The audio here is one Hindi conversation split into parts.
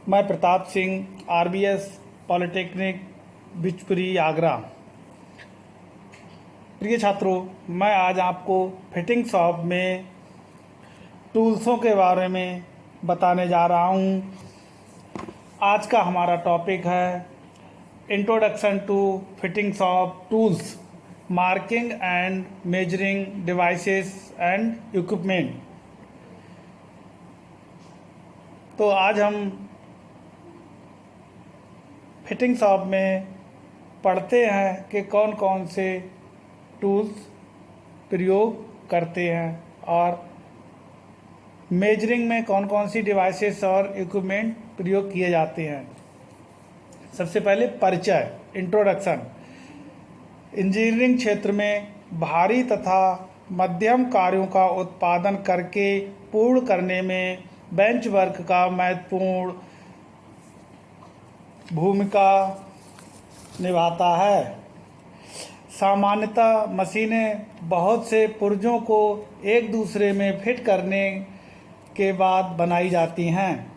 मैं प्रताप सिंह, आरबीएस पॉलिटेक्निक बिचपुरी आगरा। प्रिय छात्रों, मैं आज आपको फिटिंग शॉप में टूल्सों के बारे में बताने जा रहा हूं। आज का हमारा टॉपिक है introduction to fitting shop tools, marking and measuring devices and equipment. तो आज हम फिटिंग शॉप में पढ़ते हैं कि कौन कौन से टूल्स प्रयोग करते हैं और मेजरिंग में कौन कौन सी डिवाइसेस और इक्विपमेंट प्रयोग किए जाते हैं। सबसे पहले परिचय, इंट्रोडक्शन। इंजीनियरिंग क्षेत्र में भारी तथा मध्यम कार्यों का उत्पादन करके पूर्ण करने में बेंच वर्क का महत्वपूर्ण भूमिका निभाता है। सामान्यतः मशीनें बहुत से पुर्जों को एक दूसरे में फिट करने के बाद बनाई जाती हैं।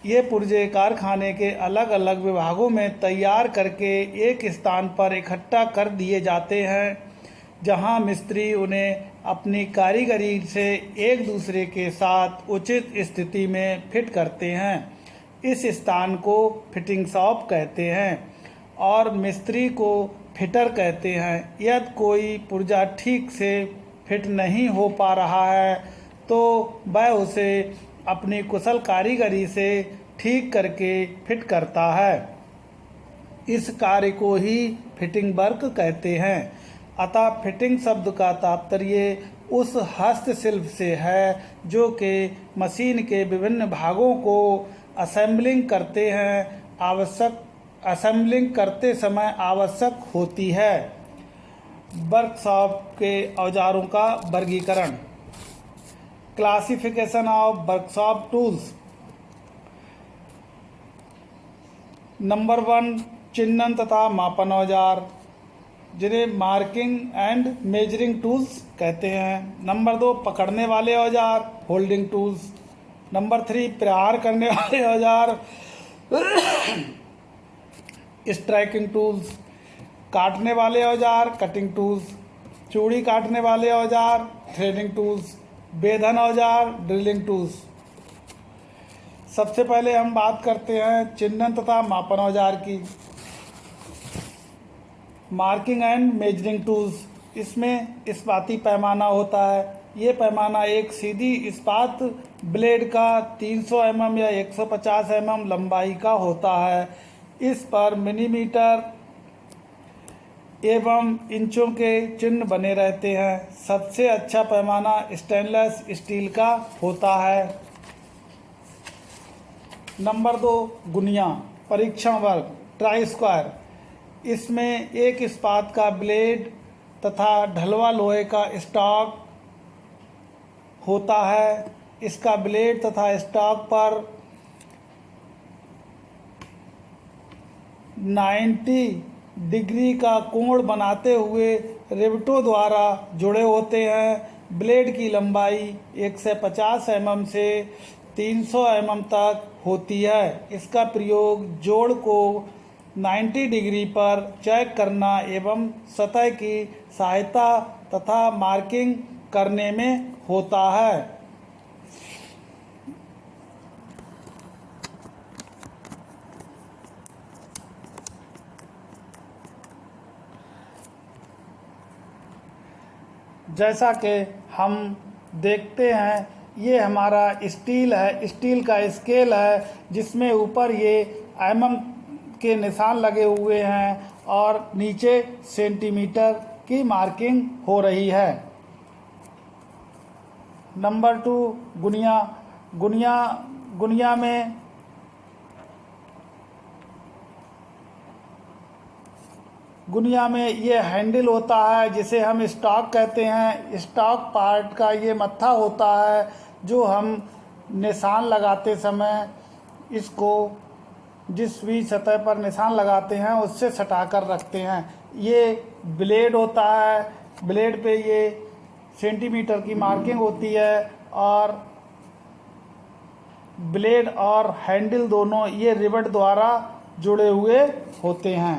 ये पुर्जे कारखाने के अलग अलग विभागों में तैयार करके एक स्थान पर इकट्ठा कर दिए जाते हैं, जहां मिस्त्री उन्हें अपनी कारीगरी से एक दूसरे के साथ उचित स्थिति में फिट करते हैं। इस स्थान को फिटिंग शॉप कहते हैं और मिस्त्री को फिटर कहते हैं। यदि कोई पुर्जा ठीक से फिट नहीं हो पा रहा है तो वह उसे अपनी कुशल कारीगरी से ठीक करके फिट करता है। इस कार्य को ही फिटिंग वर्क कहते हैं। अतः फिटिंग शब्द का तात्पर्य उस हस्तशिल्प से है जो कि मशीन के विभिन्न भागों को असेंबलिंग करते समय आवश्यक होती है। वर्कशॉप के औजारों का वर्गीकरण। Classification of workshop tools. Number 1, चिन्हन तथा मापन औजार, जिन्हें मार्किंग एंड मेजरिंग टूल्स कहते हैं। नंबर 2, पकड़ने वाले औजार, होल्डिंग टूल्स। नंबर 3, प्रहार करने वाले औजार, स्ट्राइकिंग टूल्स। काटने वाले औजार, कटिंग टूल्स। चूड़ी काटने वाले औजार, थ्रेडिंग टूल्स। बेधन औजार, ड्रिलिंग टूल्स। सबसे पहले हम बात करते हैं चिन्हन तथा मापन औजार की। मार्किंग एंड मेजरिंग टूल्स, इसमें इस्पाती पैमाना होता है। ये पैमाना एक सीधी इस्पात ब्लेड का 300 mm या 150 mm लंबाई का होता है। इस पर मिलीमीटर एवं इंचों के चिन्ह बने रहते हैं। सबसे अच्छा पैमाना स्टेनलेस स्टील का होता है। नंबर 2, गुनिया, परीक्षण वर्ग, ट्राई स्क्वायर। इसमें एक इस्पात का ब्लेड तथा ढलवा लोहे का स्टॉक होता है। इसका ब्लेड तथा स्टॉक पर 90 डिग्री का कोण बनाते हुए रिवेटों द्वारा जुड़े होते हैं। ब्लेड की लंबाई 150 mm से 300 mm तक होती है। इसका प्रयोग जोड़ को 90 डिग्री पर चेक करना एवं सतह की सहायता तथा मार्किंग करने में होता है। जैसा कि हम देखते हैं, ये हमारा स्टील है, स्टील का स्केल है, जिसमें ऊपर ये mm के निशान लगे हुए हैं और नीचे सेंटीमीटर की मार्किंग हो रही है। नंबर 2, गुनिया। गुनिया में ये हैंडल होता है जिसे हम स्टॉक कहते हैं। स्टॉक पार्ट का ये मत्था होता है जो हम निशान लगाते समय इसको जिस भी सतह पर निशान लगाते हैं उससे सटाकर रखते हैं। ये ब्लेड होता है, ब्लेड पे ये सेंटीमीटर की मार्किंग होती है और ब्लेड और हैंडल दोनों ये रिवेट द्वारा जुड़े हुए होते हैं।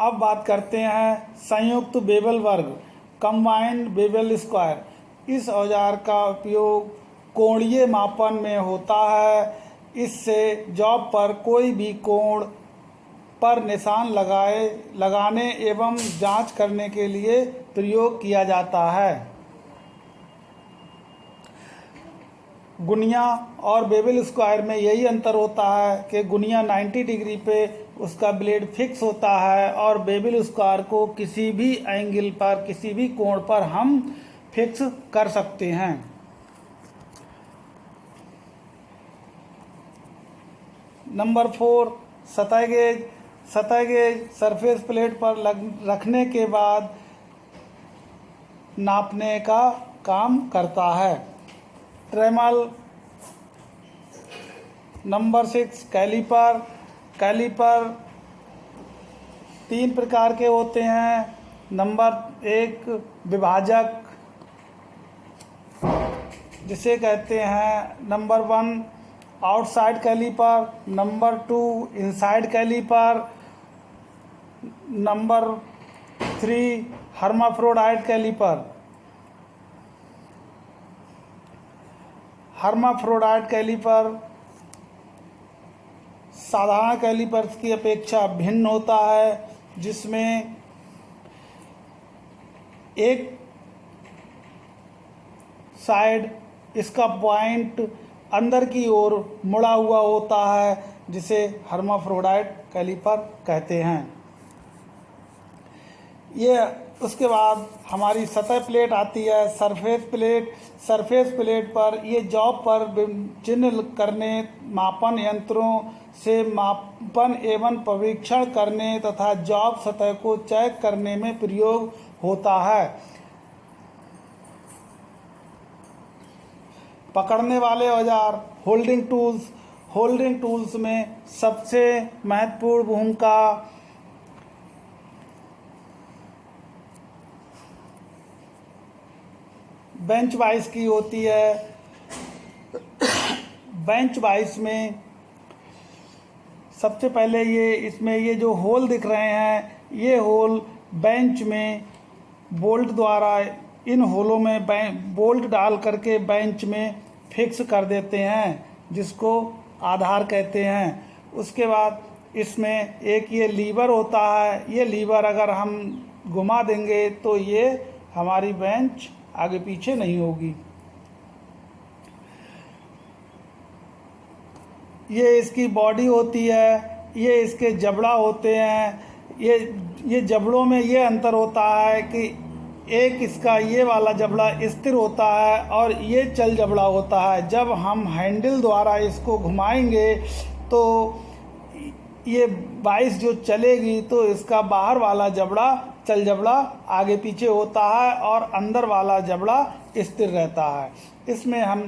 अब बात करते हैं संयुक्त बेवल वर्ग, कंबाइंड बेवल स्क्वायर। इस औजार का उपयोग कोणीय मापन में होता है। इससे जॉब पर कोई भी कोण पर निशान लगाने एवं जांच करने के लिए प्रयोग किया जाता है। गुनिया और बेवल स्क्वायर में यही अंतर होता है कि गुनिया 90 डिग्री पे उसका ब्लेड फिक्स होता है और बेवल स्क्वायर को किसी भी एंगल पर, किसी भी कोण पर हम फिक्स कर सकते हैं। नंबर 4, सतह गेज। सतह गेज सरफेस प्लेट पर रखने के बाद नापने का काम करता है। ट्रेमल। Number 6, calliper. कैलीपर 3 प्रकार के होते हैं। नंबर 1, विभाजक जिसे कहते हैं। Number 1, outside calliper. Number 2, inside calliper. Number 3, hermaphrodite calliper. Hermaphrodite calliper साधारण कैलीपर्स की अपेक्षा भिन्न होता है, जिसमें एक साइड इसका पॉइंट अंदर की ओर मुड़ा हुआ होता है, जिसे हर्माफ्रोडाइट कैलीपर कहते हैं। ये उसके बाद हमारी सतह प्लेट आती है, सरफेस प्लेट। सरफेस प्लेट पर ये जॉब पर चिन्ह करने, मापन यंत्रों से मापन एवं परीक्षण करने तथा जॉब सतह को चेक करने में प्रयोग होता है। पकड़ने वाले औजार, होल्डिंग टूल्स। होल्डिंग टूल्स में सबसे महत्वपूर्ण भूमिका बेंच वाइस की होती है। बेंच वाइस में सबसे पहले इसमें ये जो होल दिख रहे हैं, ये होल बेंच में बोल्ट द्वारा इन होलों में बोल्ट डाल करके बेंच में फिक्स कर देते हैं, जिसको आधार कहते हैं। उसके बाद इसमें एक ये लीवर होता है। ये लीवर अगर हम घुमा देंगे तो ये हमारी बेंच आगे पीछे नहीं होगी। ये इसकी बॉडी होती है, ये इसके जबड़ा होते हैं। ये जबड़ों में ये अंतर होता है कि एक इसका ये वाला जबड़ा स्थिर होता है और ये चल जबड़ा होता है। जब हम हैंडल द्वारा इसको घुमाएंगे तो ये वाइस जो चलेगी तो इसका बाहर वाला जबड़ा, चल जबड़ा आगे पीछे होता है और अंदर वाला जबड़ा स्थिर रहता है। इसमें हम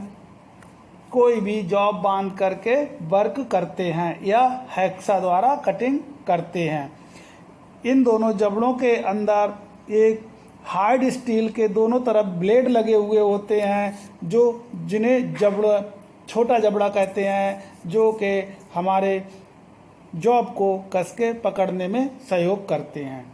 कोई भी जॉब बांध करके वर्क करते हैं या हैक्सा द्वारा कटिंग करते हैं। इन दोनों जबड़ों के अंदर एक हार्ड स्टील के दोनों तरफ ब्लेड लगे हुए होते हैं, जिन्हें छोटा जबड़ा कहते हैं, जो कि हमारे जॉब को कस के पकड़ने में सहयोग करते हैं।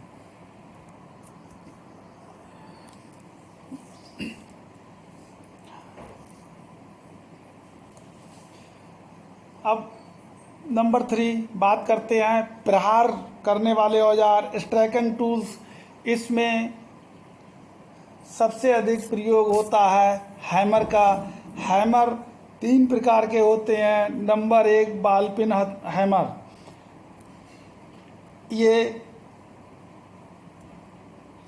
अब नंबर 3 बात करते हैं प्रहार करने वाले औजार, स्ट्राइकिंग टूल्स। इसमें सबसे अधिक प्रयोग होता है हैमर का। हैमर 3 प्रकार के होते हैं। Number 1, ball pin hammer. ये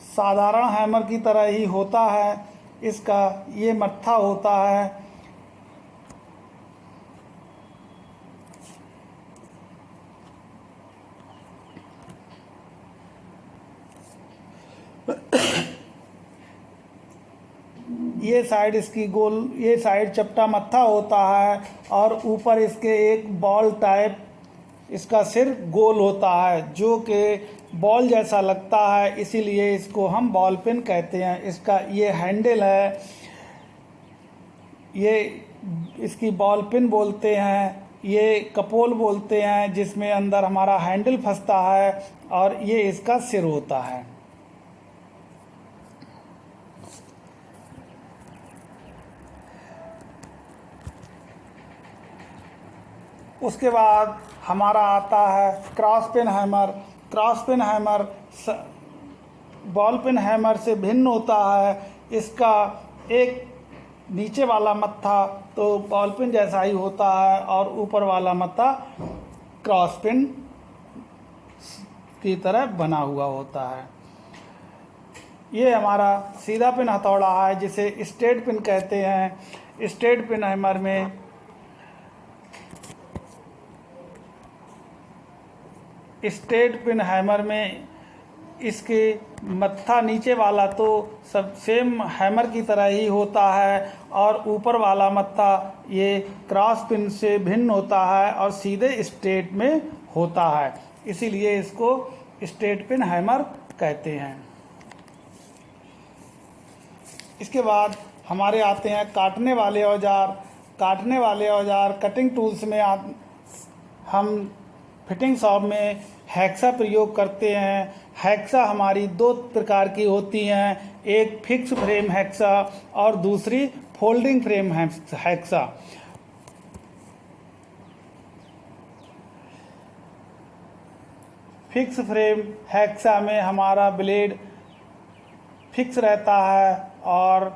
साधारण हैमर की तरह ही होता है। इसका ये मत्था होता है। ये साइड इसकी गोल, ये साइड चपटा मत्था होता है और ऊपर इसके एक बॉल टाइप इसका सिर गोल होता है, जो कि बॉल जैसा लगता है, इसीलिए इसको हम बॉल पेन कहते हैं। इसका ये हैंडल है, ये इसकी बॉल पेन बोलते हैं, ये कपोल बोलते हैं, जिसमें अंदर हमारा हैंडल फंसता है, और ये इसका सिर होता है। उसके बाद हमारा आता है cross pein hammer. Cross pein hammer ball pein hammer से भिन्न होता है। इसका एक नीचे वाला मत्था तो बॉल पेन जैसा ही होता है, और ऊपर वाला मत्था क्रॉस पेन की तरह बना हुआ होता है। ये हमारा सीधा पिन हथौड़ा है, जिसे स्ट्रेट पिन कहते हैं। स्ट्रेट पिन हैमर में इसके मत्था नीचे वाला तो सब सेम हैमर की तरह ही होता है, और ऊपर वाला मत्था ये क्रॉस पिन से भिन्न होता है और सीधे स्ट्रेट में होता है, इसीलिए इसको स्ट्रेट पिन हैमर कहते हैं। इसके बाद हमारे आते हैं काटने वाले औजार। काटने वाले औजार कटिंग टूल्स में हम फिटिंग शॉप में हैक्सा प्रयोग करते हैं। हैक्सा हमारी दो प्रकार की होती हैं, एक फिक्स फ्रेम हैक्सा और दूसरी folding frame hexa. Fix frame hexa में हमारा ब्लेड फिक्स रहता है और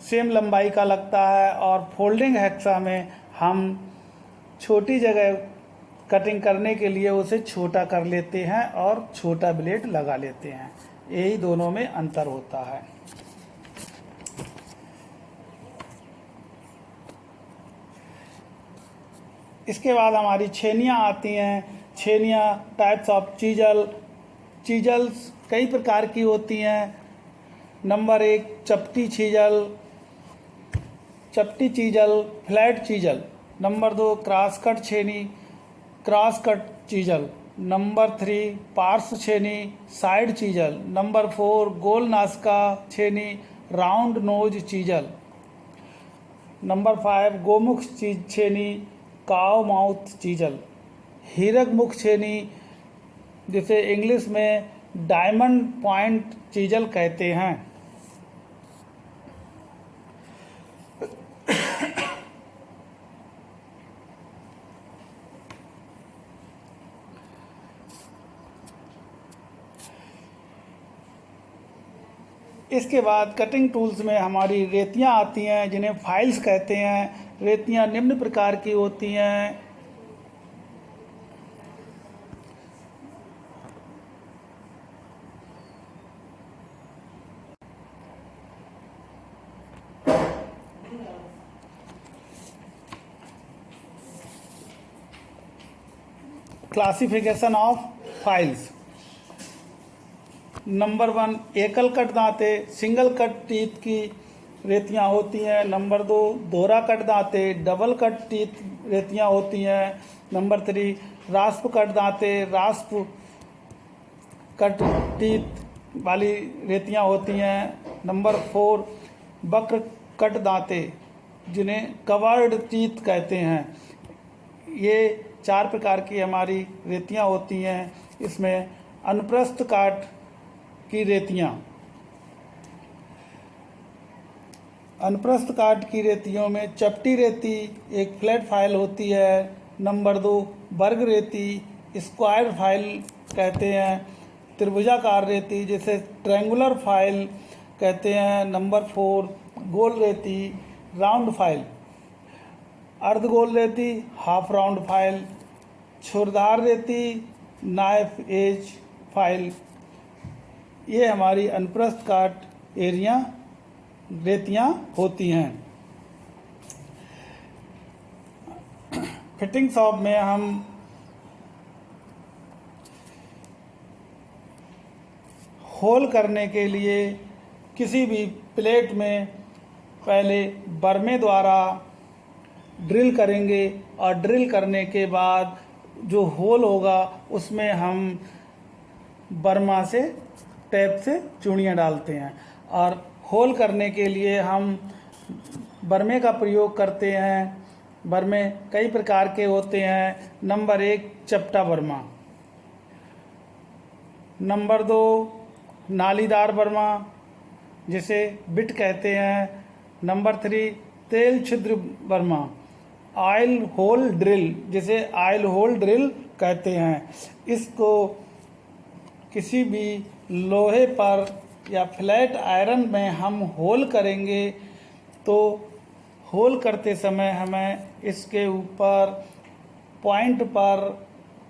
सेम लंबाई का लगता है, और फोल्डिंग हैक्सा में हम छोटी जगह कटिंग करने के लिए उसे छोटा कर लेते हैं और छोटा ब्लेड लगा लेते हैं। यही दोनों में अंतर होता है। इसके बाद हमारी छेनियाँ आती हैं। छेनियाँ टाइप्स ऑफ चीजल्स कई प्रकार की होती हैं। नंबर 1 चपटी chisel, flat chisel. Number 2 cross cut छेनी, क्रॉस कट चीजल। नंबर 3 पार्श्व छेनी, साइड चीजल। नंबर 4 गोल नासका छेनी, राउंड नोज चीजल। नंबर 5 गोमुख छेनी, काव माउथ चीजल। हीरक मुख छेनी, जिसे इंग्लिश में डायमंड पॉइंट चीजल कहते हैं। इसके बाद कटिंग टूल्स में हमारी रेतियाँ आती हैं, जिन्हें फाइल्स कहते हैं। रेतियाँ निम्न प्रकार की होती हैं। Classification of files. नंबर 1 एकल कट दांते, सिंगल कट टीथ की रेतियाँ होती हैं। नंबर 2 दोहरा कट दांते, डबल कट टीथ रेतियाँ होती हैं। नंबर 3 रास्प कट दांते, रास्प कट टीथ वाली रेतियाँ होती हैं। नंबर 4 वक्र कट दांते, जिन्हें कवर्ड टीथ कहते हैं। ये 4 प्रकार की हमारी रेतियाँ होती हैं। इसमें अनुप्रस्थ काट की रेतियाँ, अनुप्रस्थ काट की रेतियों में चपटी रेती एक फ्लैट फाइल होती है। नंबर 2 वर्ग रेती, स्क्वायर फाइल कहते हैं। त्रिभुजाकार रेती, जिसे ट्रायंगुलर फाइल कहते हैं। नंबर 4 गोल रेती, राउंड फाइल। अर्धगोल रेती, हाफ राउंड फाइल। छुरदार रेती, नाइफ एज फाइल। ये हमारी अनुप्रस्थ काट एरिया रेतियाँ होती हैं। फिटिंग शॉप में हम होल करने के लिए किसी भी प्लेट में पहले बरमे द्वारा ड्रिल करेंगे, और ड्रिल करने के बाद जो होल होगा उसमें हम बर्मा से टैप से चूड़ियाँ डालते हैं। और होल करने के लिए हम बर्मे का प्रयोग करते हैं। बर्मे कई प्रकार के होते हैं। नंबर 1 चपटा बर्मा, नंबर 2 नालीदार बर्मा जिसे बिट कहते हैं, नंबर 3 तेल छिद्र बर्मा, ऑयल होल ड्रिल जिसे ऑयल होल ड्रिल कहते हैं। इसको किसी भी लोहे पर या फ्लैट आयरन में हम होल करेंगे तो होल करते समय हमें इसके ऊपर पॉइंट पर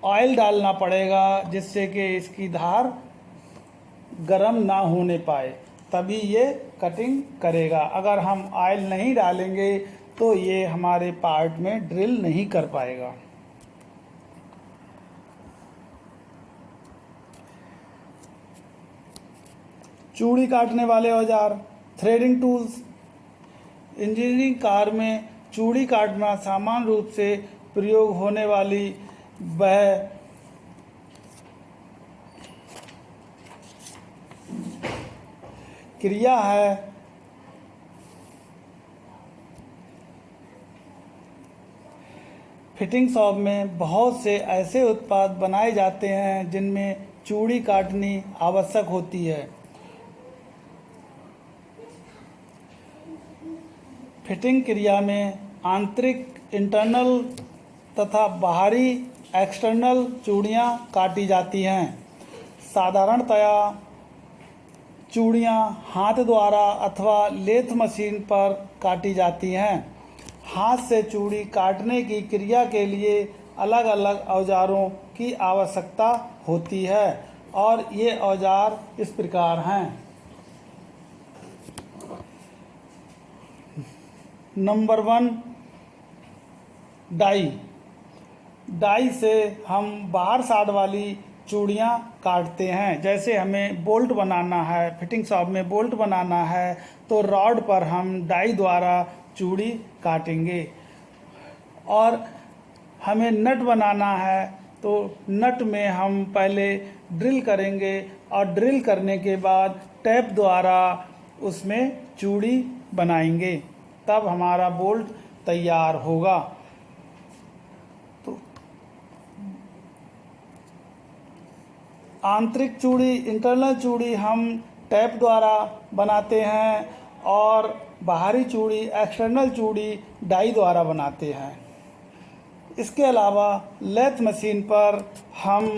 ऑयल डालना पड़ेगा जिससे कि इसकी धार गर्म ना होने पाए, तभी ये कटिंग करेगा। अगर हम ऑयल नहीं डालेंगे तो ये हमारे पार्ट में ड्रिल नहीं कर पाएगा। चूड़ी काटने वाले औजार, थ्रेडिंग टूल्स। इंजीनियरिंग कार में चूड़ी काटना सामान्य रूप से प्रयोग होने वाली वह क्रिया है फिटिंग शॉप में बहुत से ऐसे उत्पाद बनाए जाते हैं जिनमें चूड़ी काटनी आवश्यक होती है। फिटिंग क्रिया में आंतरिक इंटरनल तथा बाहरी एक्सटर्नल चूड़ियाँ काटी जाती हैं। साधारणतया चूड़ियाँ हाथ द्वारा अथवा लेथ मशीन पर काटी जाती हैं। हाथ से चूड़ी काटने की क्रिया के लिए अलग अलग औजारों की आवश्यकता होती है और ये औजार इस प्रकार हैं। Number 1 die. डाई से हम बाहर साइड वाली चूड़ियाँ काटते हैं। जैसे हमें बोल्ट बनाना है, फिटिंग शॉप में बोल्ट बनाना है तो रॉड पर हम डाई द्वारा चूड़ी काटेंगे। और हमें नट बनाना है तो नट में हम पहले ड्रिल करेंगे और ड्रिल करने के बाद टैप द्वारा उसमें चूड़ी बनाएंगे, तब हमारा बोल्ट तैयार होगा। तो आंतरिक चूड़ी, इंटरनल चूड़ी हम टैप द्वारा बनाते हैं और बाहरी चूड़ी, एक्सटर्नल चूड़ी डाई द्वारा बनाते हैं। इसके अलावा लेथ मशीन पर हम